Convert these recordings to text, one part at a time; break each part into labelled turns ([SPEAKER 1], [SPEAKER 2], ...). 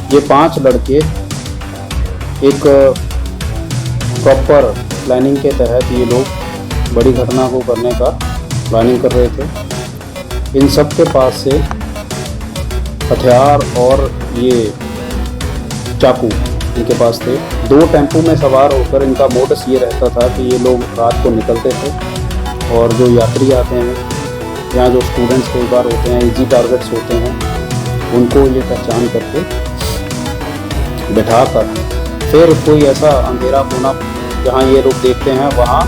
[SPEAKER 1] ये 5 लड़के एक प्रॉपर प्लानिंग के तहत ये लोग बड़ी घटना को करने का प्लानिंग कर रहे थे। इन सब के पास से हथियार और ये चाकू इनके पास थे। 2 टेम्पो में सवार होकर इनका मोडस ये रहता था कि ये लोग रात को निकलते थे और जो यात्री आते हैं यहाँ, जो स्टूडेंट्स कई बार होते हैं, इजी टारगेट्स होते हैं, उनको ये पहचान करके बिठा कर फिर कोई ऐसा अंधेरा कोना जहाँ ये लोग देखते हैं वहाँ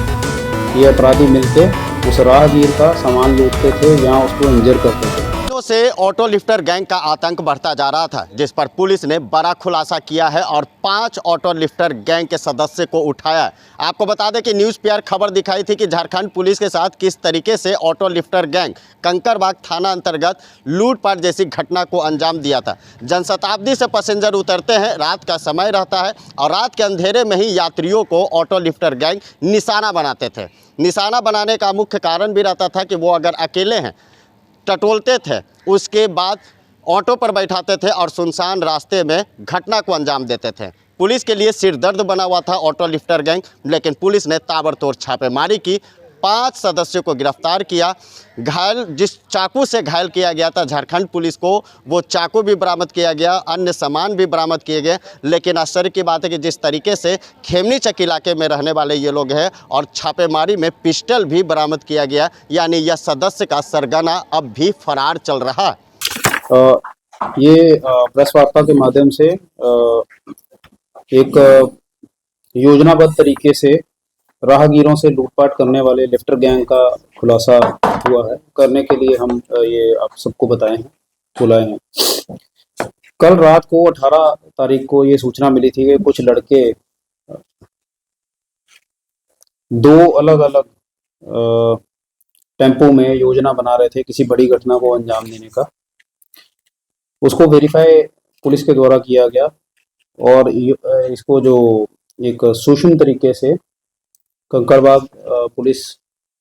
[SPEAKER 1] ये अपराधी मिलके उस राहगीर का सामान लूटते थे, यहाँ उसको इंजर करते थे।
[SPEAKER 2] से ऑटो लिफ्टर गैंग का आतंक बढ़ता जा रहा था, जिस पर पुलिस ने बड़ा खुलासा किया है और 5 ऑटो लिफ्टर गैंग के सदस्य को उठाया है। आपको बता दें कि न्यूज़ पीआर खबर दिखाई थी कि झारखंड पुलिस के साथ किस तरीके से ऑटो लिफ्टर गैंग कंकड़बाग थाना अंतर्गत लूटपाट जैसी घटना को अंजाम दिया था। जनशताब्दी से पैसेंजर उतरते हैं, रात का समय रहता है और रात के अंधेरे में ही यात्रियों को ऑटो लिफ्टर गैंग निशाना बनाते थे। निशाना बनाने का मुख्य कारण भी रहता था कि वो अगर अकेले हैं टटोलते थे, उसके बाद ऑटो पर बैठाते थे और सुनसान रास्ते में घटना को अंजाम देते थे। पुलिस के लिए सिर दर्द बना हुआ था ऑटो लिफ्टर गैंग, लेकिन पुलिस ने ताबड़तोड़ छापेमारी की, 5 सदस्यों को गिरफ्तार किया। घायल, जिस चाकू से घायल किया गया था झारखंड पुलिस को, वो चाकू भी बरामद किया गया, अन्य सामान भी बरामद किए गए। लेकिन आश्चर्य की बात है कि जिस तरीके से खेमनीचक इलाके में रहने वाले ये लोग हैं और छापेमारी में पिस्टल भी बरामद किया गया, यानी यह सदस्य का सरगना अब भी फरार चल रहा है।
[SPEAKER 1] ये प्रेस वार्ता के माध्यम से एक योजनाबद्ध तरीके से राहगीरों से लूटपाट करने वाले लिफ्टर गैंग का खुलासा हुआ है। करने के लिए हम ये आप सबको बुलाए हैं। कल रात को 18 तारीख को ये सूचना मिली थी कि कुछ लड़के 2 अलग अलग टेम्पो में योजना बना रहे थे किसी बड़ी घटना को अंजाम देने का। उसको वेरीफाई पुलिस के द्वारा किया गया और इसको जो एक सूक्ष्म तरीके से कंकड़बाग पुलिस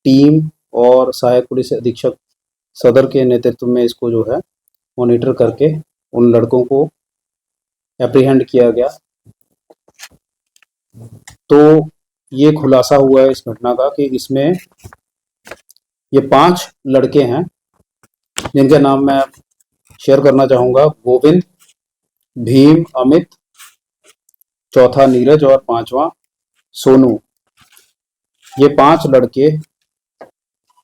[SPEAKER 1] टीम और सहायक पुलिस अधीक्षक सदर के नेतृत्व में इसको जो है मॉनिटर करके उन लड़कों को एप्रीहेंड किया गया। तो ये खुलासा हुआ है इस घटना का कि इसमें ये 5 लड़के हैं जिनके नाम मैं शेयर करना चाहूँगा। गोविंद, भीम, अमित, चौथा नीरज और 5वां सोनू। ये 5 लड़के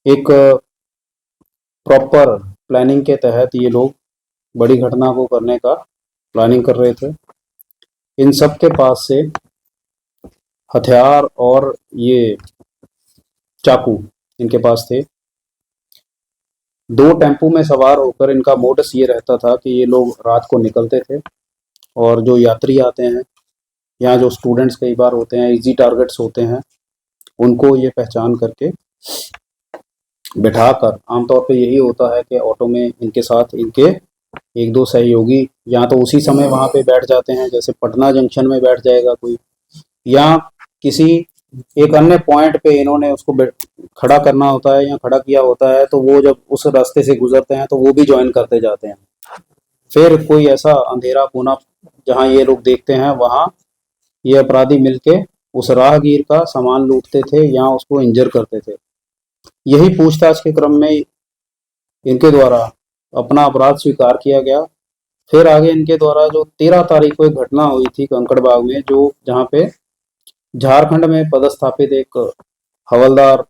[SPEAKER 1] एक प्रॉपर प्लानिंग के तहत ये लोग बड़ी घटना को करने का प्लानिंग कर रहे थे। इन सब के पास से हथियार और ये चाकू इनके पास थे। 2 टेम्पो में सवार होकर इनका मोडस ये रहता था कि ये लोग रात को निकलते थे और जो यात्री आते हैं यहाँ, जो स्टूडेंट्स कई बार होते हैं, इजी टारगेट्स होते हैं, उनको ये पहचान करके बिठाकर, आमतौर पे यही होता है कि ऑटो में इनके साथ इनके 1-2 सहयोगी या तो उसी समय वहाँ पे बैठ जाते हैं, जैसे पटना जंक्शन में बैठ जाएगा कोई, या किसी एक अन्य पॉइंट पे इन्होंने उसको खड़ा करना होता है या खड़ा किया होता है, तो वो जब उस रास्ते से गुजरते हैं तो वो भी ज्वाइन करते जाते हैं। फिर कोई ऐसा अंधेरा कोना जहाँ ये लोग देखते हैं वहाँ ये अपराधी मिलके उस राहगीर का सामान लूटते थे, यहाँ उसको इंजर करते थे। यही पूछताछ के क्रम में इनके द्वारा अपना अपराध स्वीकार किया गया। फिर आगे इनके द्वारा जो 13 तारीख को एक घटना हुई थी कंकड़बाग में, जो जहाँ पे झारखंड में पदस्थापित एक हवलदार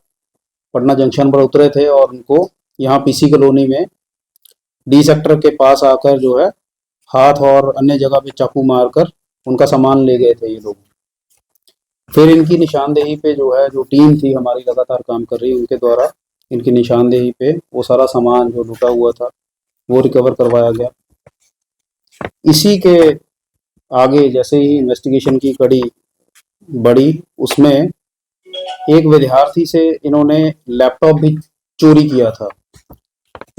[SPEAKER 1] पटना जंक्शन पर उतरे थे और उनको यहाँ पीसी कॉलोनी में डी सेक्टर के पास आकर जो है हाथ और अन्य जगह पे चाकू मारकर उनका सामान ले गए थे ये लोग। फिर इनकी निशानदेही पे जो है, जो टीम थी हमारी लगातार काम कर रही, उनके द्वारा इनकी निशानदेही पे वो सारा सामान जो लूटा हुआ था वो रिकवर करवाया गया। इसी के आगे जैसे ही इन्वेस्टिगेशन की कड़ी बढ़ी, उसमें एक विद्यार्थी से इन्होंने लैपटॉप भी चोरी किया था।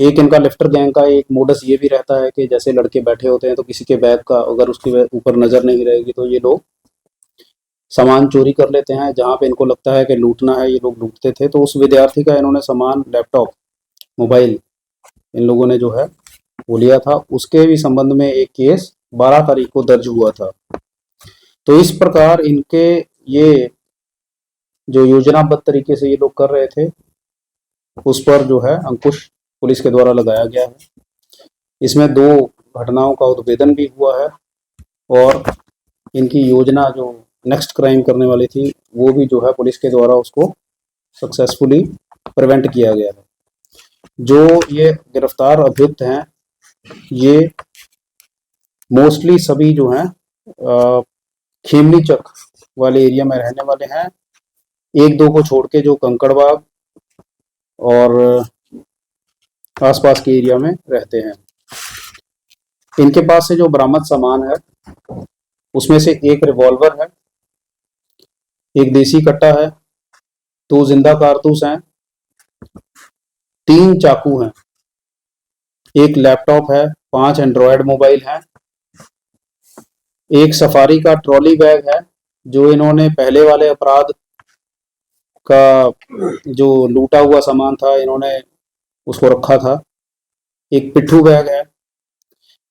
[SPEAKER 1] एक इनका लिफ्टर गैंग का एक मोडस ये भी रहता है कि जैसे लड़के बैठे होते हैं तो किसी के बैग का अगर उसके ऊपर नजर नहीं रहेगी तो ये लोग सामान चोरी कर लेते हैं। जहाँ पे इनको लगता है कि लूटना है, ये लोग लूटते थे। तो उस विद्यार्थी का इन्होंने सामान, लैपटॉप, मोबाइल इन लोगों ने जो है वो लिया था। उसके भी संबंध में एक केस 12 तारीख को दर्ज हुआ था। तो इस प्रकार इनके ये जो योजनाबद्ध तरीके से ये लोग कर रहे थे, उस पर जो है अंकुश पुलिस के द्वारा लगाया गया है। इसमें 2 घटनाओं का उद्भेदन भी हुआ है और इनकी योजना जो नेक्स्ट क्राइम करने वाली थी, वो भी जो है पुलिस के द्वारा उसको सक्सेसफुली प्रिवेंट किया गया है। जो ये गिरफ्तार अभियुक्त हैं, ये मोस्टली सभी जो हैं खेमनी चक वाले एरिया में रहने वाले हैं। 1-2 को छोड़ के जो कंकड़बाग और आसपास के एरिया में रहते हैं। इनके पास से जो बरामद सामान है, उसमें से 1 रिवॉल्वर है, 1 देसी कट्टा है, 2 जिंदा कारतूस हैं, 3 चाकू हैं, 1 लैपटॉप है, 5 एंड्रॉयड मोबाइल हैं, 1 सफारी का ट्रॉली बैग है जो इन्होंने पहले वाले अपराध का जो लूटा हुआ सामान था, इन्होंने उसको रखा था। 1 पिट्ठू बैग है।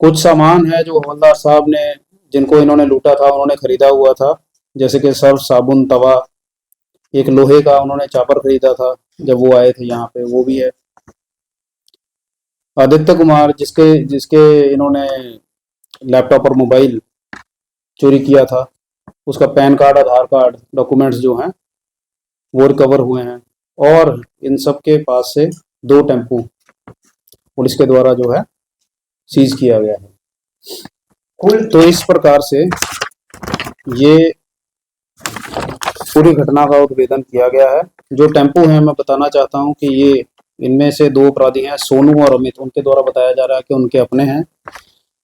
[SPEAKER 1] कुछ सामान है जो हवलदार साहब ने, जिनको इन्होंने लूटा था, उन्होंने खरीदा हुआ था, जैसे कि सर्फ साबुन, तवा। 1 लोहे का उन्होंने चापर खरीदा था जब वो आए थे यहाँ पे, वो भी है। आदित्य कुमार, जिसके जिसके इन्होंने लैपटॉप और मोबाइल चोरी किया था, उसका पैन कार्ड, आधार कार्ड, डॉक्यूमेंट्स जो हैं वो रिकवर हुए हैं। और इन सब के पास से 2 टेम्पू पुलिस के द्वारा जो है सीज किया गया है। तो इस प्रकार से ये पूरी घटना का उद्भेदन किया गया है। जो टेम्पू हैं, मैं बताना चाहता हूं कि ये इनमें से 2 अपराधी हैं, सोनू और अमित, उनके द्वारा बताया जा रहा है कि उनके अपने हैं।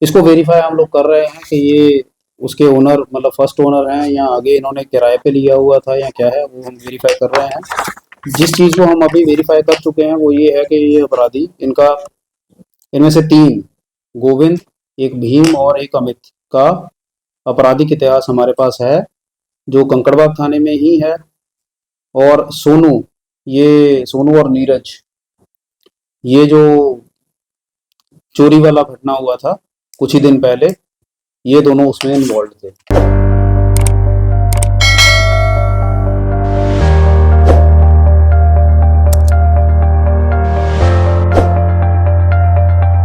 [SPEAKER 1] इसको वेरीफाई हम लोग कर रहे हैं कि ये उसके ओनर, मतलब फर्स्ट ओनर हैं, या आगे इन्होंने किराए पे लिया हुआ था या क्या है, वो हम वेरीफाई कर रहे हैं। जिस चीज़ को हम अभी वेरीफाई कर चुके हैं वो ये है कि ये अपराधी, इनमें से 3, गोविंद, 1 भीम और 1 अमित का आपराधिक इतिहास हमारे पास है, जो कंकड़बाग थाने में ही है। और सोनू और नीरज, ये जो चोरी वाला घटना हुआ था कुछ ही दिन पहले, ये दोनों उसमें इन्वॉल्व थे।